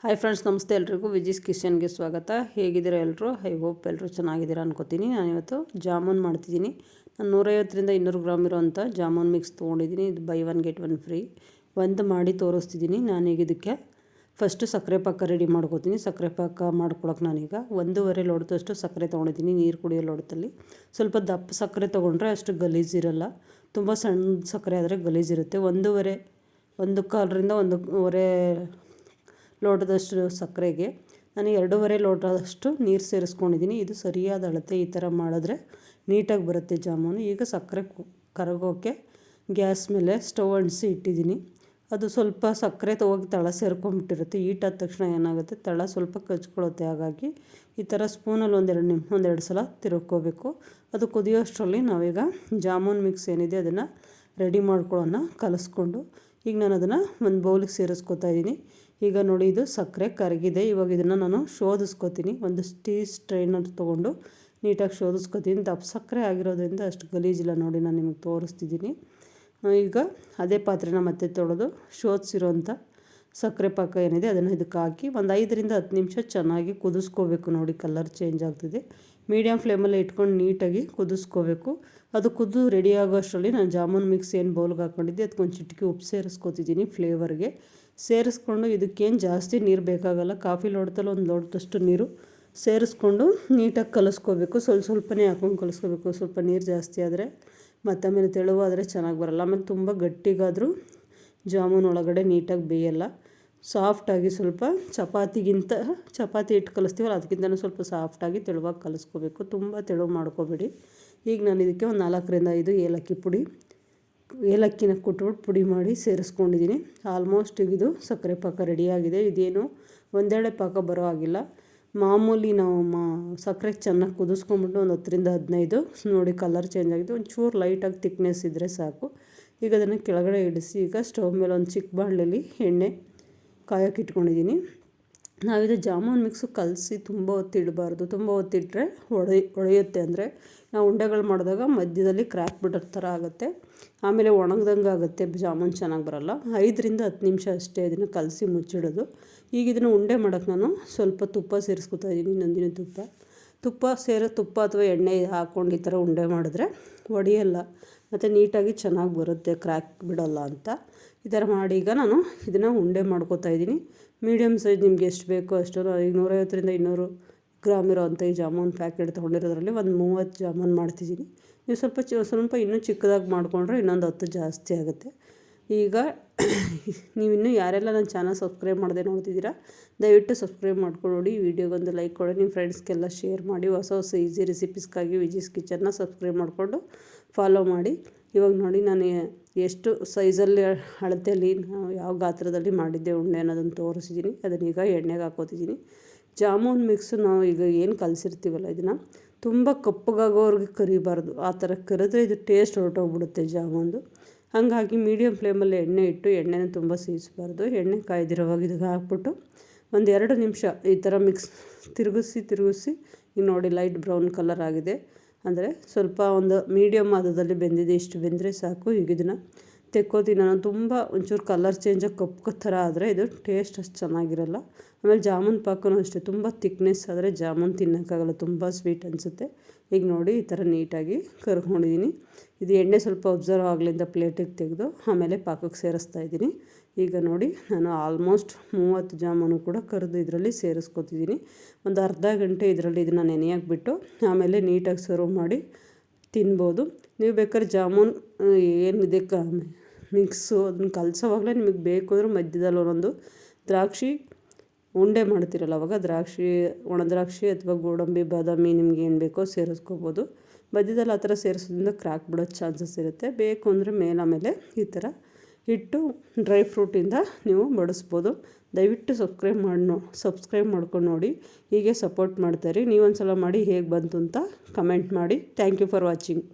Hi friends, ನಮಸ್ತೆ ಎಲ್ರಿಗೂ. ವಿಜಿಸ್ ಕಿಚನ್ಗೆ ಸ್ವಾಗತ. ಹೇಗಿದ್ದೀರಾ ಎಲ್ಲರೂ? ಐ ಹೋಪ್ ಎಲ್ಲರೂ ಚೆನ್ನಾಗಿದ್ದೀರಾ ಅನ್ಕೋತೀನಿ. ನಾನಿವತ್ತು ಜಾಮೂನ್ ಮಾಡ್ತಿದ್ದೀನಿ. ನಾನು 150ರಿಂದ 200 ಗ್ರಾಮ್ ಇರೋವಂಥ ಜಾಮೂನ್ ಮಿಕ್ಸ್ ತೊಗೊಂಡಿದ್ದೀನಿ. ಇದು by one get one free. ಒಂದು ಮಾಡಿ ತೋರಿಸ್ತಿದ್ದೀನಿ. ನಾನೀಗ ಇದಕ್ಕೆ ಫಸ್ಟು ಸಕ್ಕರೆ ಪಾಕ ರೆಡಿ ಮಾಡ್ಕೋತೀನಿ. ಸಕ್ಕರೆ ಪಾಕ ಮಾಡ್ಕೊಳಕ್ಕೆ ನಾನೀಗ 1.5 ಲೋಟದಷ್ಟು ಸಕ್ಕರೆ ತೊಗೊಂಡಿದ್ದೀನಿ. ನೀರು ಕುಡಿಯೋ ಲೋಟದಲ್ಲಿ ಸ್ವಲ್ಪ ದಪ್ಪ ಸಕ್ಕರೆ ತೊಗೊಂಡ್ರೆ ಅಷ್ಟು ಗಲೀಜಿರಲ್ಲ. ತುಂಬ ಸಣ್ಣ ಸಕ್ಕರೆ ಆದರೆ ಗಲೀಜಿರುತ್ತೆ. 1.5ರಿಂದ 1.25 ಲೋಟದಷ್ಟು ಸಕ್ಕರೆಗೆ ನಾನು 2.5 ಲೋಟದಷ್ಟು ನೀರು ಸೇರಿಸ್ಕೊಂಡಿದ್ದೀನಿ. ಇದು ಸರಿಯಾದ ಅಳತೆ. ಈ ಥರ ಮಾಡಿದ್ರೆ ನೀಟಾಗಿ ಬರುತ್ತೆ ಜಾಮೂನು. ಈಗ ಸಕ್ಕರೆ ಕರಗೋಕ್ಕೆ ಗ್ಯಾಸ್ ಮೇಲೆ ಸ್ಟವ್ ಅಂಟಿಸಿ ಇಟ್ಟಿದ್ದೀನಿ. ಅದು ಸ್ವಲ್ಪ ಸಕ್ಕರೆ ಹೋಗಿ ತಳ ಸೇರ್ಕೊಂಡ್ಬಿಟ್ಟಿರುತ್ತೆ. ಹೀಟಾದ ತಕ್ಷಣ ಏನಾಗುತ್ತೆ, ತಳ ಸ್ವಲ್ಪ ಕಚ್ಕೊಳ್ಳುತ್ತೆ. ಹಾಗಾಗಿ ಈ ಥರ ಸ್ಪೂನಲ್ಲಿ ಒಂದೆರಡು ಸಲ ತಿರುಗ್ಕೋಬೇಕು. ಅದು ಕುದಿಯೋಷ್ಟರಲ್ಲಿ ನಾವೀಗ ಜಾಮೂನ್ ಮಿಕ್ಸ್ ಏನಿದೆ ಅದನ್ನು ರೆಡಿ ಮಾಡ್ಕೊಳ್ಳೋಣ. ಕಲಿಸ್ಕೊಂಡು ಈಗ ನಾನು ಅದನ್ನು ಒಂದು ಬೌಲಿಗೆ ಸೇರಿಸ್ಕೊತಾ ಇದ್ದೀನಿ. ಈಗ ನೋಡಿ, ಇದು ಸಕ್ಕರೆ ಕರಗಿದೆ. ಇವಾಗ ಇದನ್ನು ನಾನು ಶೋಧಿಸ್ಕೊತೀನಿ. ಒಂದು ಸ್ಟ್ರೈನರ್ ತೊಗೊಂಡು ನೀಟಾಗಿ ಶೋಧಿಸ್ಕೊತೀನಿ. ದಪ್ಪ ಸಕ್ಕರೆ ಆಗಿರೋದ್ರಿಂದ ಅಷ್ಟು ಗಲೀಜಿಲ್ಲ. ನೋಡಿ, ನಾನು ನಿಮಗೆ ತೋರಿಸ್ತಿದ್ದೀನಿ. ಈಗ ಅದೇ ಪಾತ್ರೆನ ಮತ್ತೆ ತೊಳೆದು ಶೋಧಿಸಿರೋಂಥ ಸಕ್ಕರೆ ಪಾಕ ಏನಿದೆ ಅದನ್ನು ಇದಕ್ಕೆ ಹಾಕಿ ಒಂದು 5ರಿಂದ 10 ನಿಮಿಷ ಚೆನ್ನಾಗಿ ಕುದಿಸ್ಕೋಬೇಕು. ನೋಡಿ, ಕಲರ್ ಚೇಂಜ್ ಆಗ್ತಿದೆ. ಮೀಡಿಯಮ್ ಫ್ಲೇಮಲ್ಲೇ ಇಟ್ಕೊಂಡು ನೀಟಾಗಿ ಕುದಿಸ್ಕೋಬೇಕು. ಅದು ಕುದ್ದು ರೆಡಿ ಆಗೋ ಅಷ್ಟರಲ್ಲಿ ನಾನು ಜಾಮೂನ್ ಮಿಕ್ಸ್ ಏನು ಬೌಲ್ಗೆ ಹಾಕ್ಕೊಂಡಿದ್ದೆ ಅದಕ್ಕೊಂದು ಚಿಟಿಕೆ ಉಪ್ಪು ಸೇರಿಸ್ಕೊತಿದ್ದೀನಿ ಫ್ಲೇವರ್ಗೆ. ಸೇರಿಸ್ಕೊಂಡು ಇದಕ್ಕೇನು ಜಾಸ್ತಿ ನೀರು ಬೇಕಾಗಲ್ಲ. ಕಾಫಿ ಲೋಟದಲ್ಲಿ ಒಂದು ಲೋಟದಷ್ಟು ನೀರು ಸೇರಿಸ್ಕೊಂಡು ನೀಟಾಗಿ ಕಲಿಸ್ಕೋಬೇಕು. ಸ್ವಲ್ಪನೇ ಹಾಕ್ಕೊಂಡು ಕಲಿಸ್ಕೋಬೇಕು. ಸ್ವಲ್ಪ ನೀರು ಜಾಸ್ತಿ ಆದರೆ ಮತ್ತು ಆಮೇಲೆ ತೆಳುವಾದರೆ ಚೆನ್ನಾಗಿ ಬರಲ್ಲ. ಆಮೇಲೆ ತುಂಬ ಗಟ್ಟಿಗಾದರೂ ಜಾಮೂನ್ ಒಳಗಡೆ ನೀಟಾಗಿ ಬೇಯಲ್ಲ. ಸಾಫ್ಟಾಗಿ ಸ್ವಲ್ಪ ಚಪಾತಿ ಹಿಟ್ಟು ಕಲಿಸ್ತೀವಲ್ಲ ಅದಕ್ಕಿಂತಲೂ ಸ್ವಲ್ಪ ಸಾಫ್ಟಾಗಿ ತೆಳುವಾಗಿ ಕಲಿಸ್ಕೋಬೇಕು. ತುಂಬ ತೆಳು ಮಾಡ್ಕೋಬೇಡಿ. ಈಗ ನಾನು ಇದಕ್ಕೆ ಒಂದು 4ರಿಂದ 5 ಏಲಕ್ಕಿನ ಕುಟ್ಬಿಟ್ಟು ಪುಡಿ ಮಾಡಿ ಸೇರಿಸ್ಕೊಂಡಿದ್ದೀನಿ. ಆಲ್ಮೋಸ್ಟ್ ಇದು ಸಕ್ಕರೆ ಪಾಕ ರೆಡಿಯಾಗಿದೆ. ಇದೇನು ಒಂದೇಳೆ ಪಾಕ ಬರೋ ಆಗಿಲ್ಲ. ಮಾಮೂಲಿ ನಾವು ಸಕ್ಕರೆ ಚೆನ್ನಾಗಿ ಕುದಿಸ್ಕೊಂಬಿಟ್ಟು ಒಂದು 10ರಿಂದ 15 ನೋಡಿ ಕಲರ್ ಚೇಂಜ್ ಆಗಿದೆ. ಒಂಚೂರು ಲೈಟಾಗಿ ತಿಕ್ನೆಸ್ ಇದ್ದರೆ ಸಾಕು. ಈಗ ಅದನ್ನು ಕೆಳಗಡೆ ಇಡಿಸಿ ಈಗ ಸ್ಟವ್ ಮೇಲೆ ಒಂದು ಚಿಕ್ಕ ಬಾಣಲೆಯಲ್ಲಿ ಎಣ್ಣೆ ಕಾಯೋಕೆ ಇಟ್ಕೊಂಡಿದ್ದೀನಿ. ನಾವಿದು ಜಾಮೂನ್ ಮಿಕ್ಸು ಕಲಸಿ ತುಂಬ ಹೊತ್ತಿಡಬಾರ್ದು. ತುಂಬ ಹೊತ್ತಿಟ್ರೆ ಒಡೆಯುತ್ತೆ. ಅಂದರೆ ನಾವು ಉಂಡೆಗಳು ಮಾಡಿದಾಗ ಮಧ್ಯದಲ್ಲಿ ಕ್ರ್ಯಾಕ್ ಬಿಡೋ ಥರ ಆಗುತ್ತೆ. ಆಮೇಲೆ ಒಣಗ್ದಂಗೆ ಆಗುತ್ತೆ. ಜಾಮೂನ್ ಚೆನ್ನಾಗಿ ಬರಲ್ಲ. 5ರಿಂದ 10 ನಿಮಿಷ ಅಷ್ಟೇ ಇದನ್ನು ಕಲಸಿ ಮುಚ್ಚಿಡೋದು. ಈಗ ಇದನ್ನು ಉಂಡೆ ಮಾಡೋಕ್ಕೆ ನಾನು ಸ್ವಲ್ಪ ತುಪ್ಪ ಸೇರಿಸ್ಕೊತಾ ಇದ್ದೀನಿ. ನಂದಿನಿ ತುಪ್ಪ ಅಥವಾ ಎಣ್ಣೆ ಹಾಕ್ಕೊಂಡು ಈ ಥರ ಉಂಡೆ ಮಾಡಿದ್ರೆ ಒಡೆಯಲ್ಲ ಮತ್ತು ನೀಟಾಗಿ ಚೆನ್ನಾಗಿ ಬರುತ್ತೆ, ಕ್ರ್ಯಾಕ್ ಬಿಡೋಲ್ಲ ಅಂತ. ಈ ಥರ ಮಾಡಿ ಈಗ ನಾನು ಇದನ್ನು ಉಂಡೆ ಮಾಡ್ಕೋತಾ ಇದ್ದೀನಿ. ಮೀಡಿಯಮ್ ಸೈಜ್ ನಿಮ್ಗೆ ಎಷ್ಟು ಬೇಕೋ ಅಷ್ಟು. ಈಗ 150ರಿಂದ 200 ಗ್ರಾಮ್ ಇರೋವಂಥ ಈ ಜಾಮೂನ್ ಪ್ಯಾಕೆಟ್ ತೊಗೊಂಡಿರೋದ್ರಲ್ಲಿ ಒಂದು 30 ಜಾಮೂನ್ ಮಾಡ್ತಿದ್ದೀನಿ. ನೀವು ಸ್ವಲ್ಪ ಇನ್ನೂ ಚಿಕ್ಕದಾಗಿ ಮಾಡಿಕೊಂಡ್ರೆ ಇನ್ನೊಂದು 10 ಜಾಸ್ತಿ ಆಗುತ್ತೆ. ಈಗ ನೀವಿನ್ನೂ ಯಾರೆಲ್ಲ ನನ್ನ ಚಾನಲ್ ಸಬ್ಸ್ಕ್ರೈಬ್ ಮಾಡದೆ ನೋಡ್ತಿದ್ದೀರಾ ದಯವಿಟ್ಟು ಸಬ್ಸ್ಕ್ರೈಬ್ ಮಾಡ್ಕೊಂಡು ನೋಡಿ. ವಿಡಿಯೋಗೊಂದು ಲೈಕ್ ಕೊಡಿ. ನಿಮ್ಮ ಫ್ರೆಂಡ್ಸ್ಗೆಲ್ಲ ಶೇರ್ ಮಾಡಿ. ಹೊಸ ಈಸಿ ರೆಸಿಪೀಸ್ಗಾಗಿ ವಿಜಿಸ್ ಕಿಚನ್ನ ಸಬ್ಸ್ಕ್ರೈಬ್ ಮಾಡಿಕೊಂಡು ಫಾಲೋ ಮಾಡಿ. ಇವಾಗ ನೋಡಿ, ನಾನು ಎಷ್ಟು ಸೈಜಲ್ಲಿ ಅಳತೆಯಲ್ಲಿ ಯಾವ ಗಾತ್ರದಲ್ಲಿ ಮಾಡಿದ್ದೆ ಉಂಡೆ ಅನ್ನೋದನ್ನು ತೋರಿಸಿದ್ದೀನಿ. ಅದನ್ನೀಗ ಎಣ್ಣೆಗೆ ಹಾಕೋತಿದ್ದೀನಿ. ಜಾಮೂನ್ ಮಿಕ್ಸು ನಾವು ಈಗ ಏನು ಕಲಸಿರ್ತೀವಲ್ಲ ಇದನ್ನು ತುಂಬ ಕಪ್ಪಗಾಗೋವ್ರಿಗೆ ಕರಿಬಾರ್ದು. ಆ ಥರ ಕರೆದ್ರೆ ಇದು ಟೇಸ್ಟ್ ಹೊರಟೋಗ್ಬಿಡುತ್ತೆ ಜಾಮೂನ್ದು. ಹಾಗಾಗಿ ಮೀಡಿಯಮ್ ಫ್ಲೇಮಲ್ಲಿ ಎಣ್ಣೆ ಇಟ್ಟು ಎಣ್ಣೆನ ತುಂಬ ಸೇರಿಸಬಾರ್ದು. ಎಣ್ಣೆ ಕಾಯ್ದಿರೋವಾಗ ಇದಕ್ಕೆ ಹಾಕ್ಬಿಟ್ಟು ಒಂದು 2 ನಿಮಿಷ ಈ ಥರ ತಿರುಗಿಸಿ ಈಗ ನೋಡಿ ಲೈಟ್ ಬ್ರೌನ್ ಕಲರ್ ಆಗಿದೆ. ಅಂದರೆ ಸ್ವಲ್ಪ ಒಂದು ಮೀಡಿಯಮ್ ಆದದಲ್ಲಿ ಬೆಂದಿದೆ. ಇಷ್ಟು ಬೆಂದರೆ ಸಾಕು. ಈಗ ಇದನ್ನು ತೆಕ್ಕೋತೀನಿ ನಾನು. ತುಂಬ ಒಂಚೂರು ಕಲರ್ ಚೇಂಜಾಗಿ ಕಪ್ಪು ಥರ ಆದರೆ ಇದು ಟೇಸ್ಟ್ ಅಷ್ಟು ಚೆನ್ನಾಗಿರಲ್ಲ. ಆಮೇಲೆ ಜಾಮೂನ್ ಪಾಕನೂ ಅಷ್ಟೇ, ತುಂಬ ತಿಕ್ನೆಸ್ ಆದರೆ ಜಾಮೂನ್ ತಿನ್ನೋಕ್ಕಾಗಲ್ಲ, ತುಂಬ ಸ್ವೀಟ್ ಅನಿಸುತ್ತೆ. ಈಗ ನೋಡಿ ಈ ಥರ ನೀಟಾಗಿ ಕರ್ಕೊಂಡಿದ್ದೀನಿ. ಇದು ಎಣ್ಣೆ ಸ್ವಲ್ಪ ಅಬ್ಸರ್ವ್ ಆಗಲಿಂದ ಪ್ಲೇಟಿಗೆ ತೆಗೆದು ಆಮೇಲೆ ಪಾಕಕ್ಕೆ ಸೇರಿಸ್ತಾ ಇದ್ದೀನಿ. ಈಗ ನೋಡಿ, ನಾನು ಆಲ್ಮೋಸ್ಟ್ 30 ಜಾಮೂನು ಕೂಡ ಕರೆದು ಇದರಲ್ಲಿ ಸೇರಿಸ್ಕೊತಿದ್ದೀನಿ. ಒಂದು ಅರ್ಧ ಗಂಟೆ ಇದರಲ್ಲಿ ಇದನ್ನು ನೆನೆಯೋಕೆ ಬಿಟ್ಟು ಆಮೇಲೆ ನೀಟಾಗಿ ಸರ್ವ್ ಮಾಡಿ ತಿನ್ಬೋದು. ನೀವು ಬೇಕಾದ್ರೆ ಜಾಮೂನ್ ಏನಿದೆ ಮಿಕ್ಸು ಅದನ್ನು ಕಲಸೋವಾಗಲೇ ನಿಮಗೆ ಬೇಕು ಅಂದರೆ ಮಧ್ಯದಲ್ಲಿ ಒಂದೊಂದು ದ್ರಾಕ್ಷಿ ಉಂಡೆ ಮಾಡ್ತಿರಲ್ಲ ಅವಾಗ ಒಣ ದ್ರಾಕ್ಷಿ ಅಥವಾ ಗೋಡಂಬಿ ಬಾದಾಮಿ ನಿಮ್ಗೆ ಏನು ಬೇಕೋ ಸೇರಿಸ್ಕೋಬೋದು. ಮಧ್ಯದಲ್ಲಿ ಆ ಥರ ಸೇರಿಸೋದ್ರಿಂದ ಕ್ರ್ಯಾಕ್ ಬಿಡೋ ಚಾನ್ಸಸ್ ಇರುತ್ತೆ. ಬೇಕು ಅಂದರೆ ಆಮೇಲೆ ಈ ಥರ ಇಟ್ಟು ಡ್ರೈ ಫ್ರೂಟಿಂದ ನೀವು ಬಡಿಸ್ಬೋದು. ದಯವಿಟ್ಟು ಸಬ್ಸ್ಕ್ರೈಬ್ ಮಾಡ್ಕೊಂಡು ನೋಡಿ. ಹೀಗೆ ಸಪೋರ್ಟ್ ಮಾಡ್ತಾಯಿರಿ. ನೀವೊಂದು ಸಲ ಮಾಡಿ ಹೇಗೆ ಬಂತು ಅಂತ ಕಮೆಂಟ್ ಮಾಡಿ. Thank you for watching.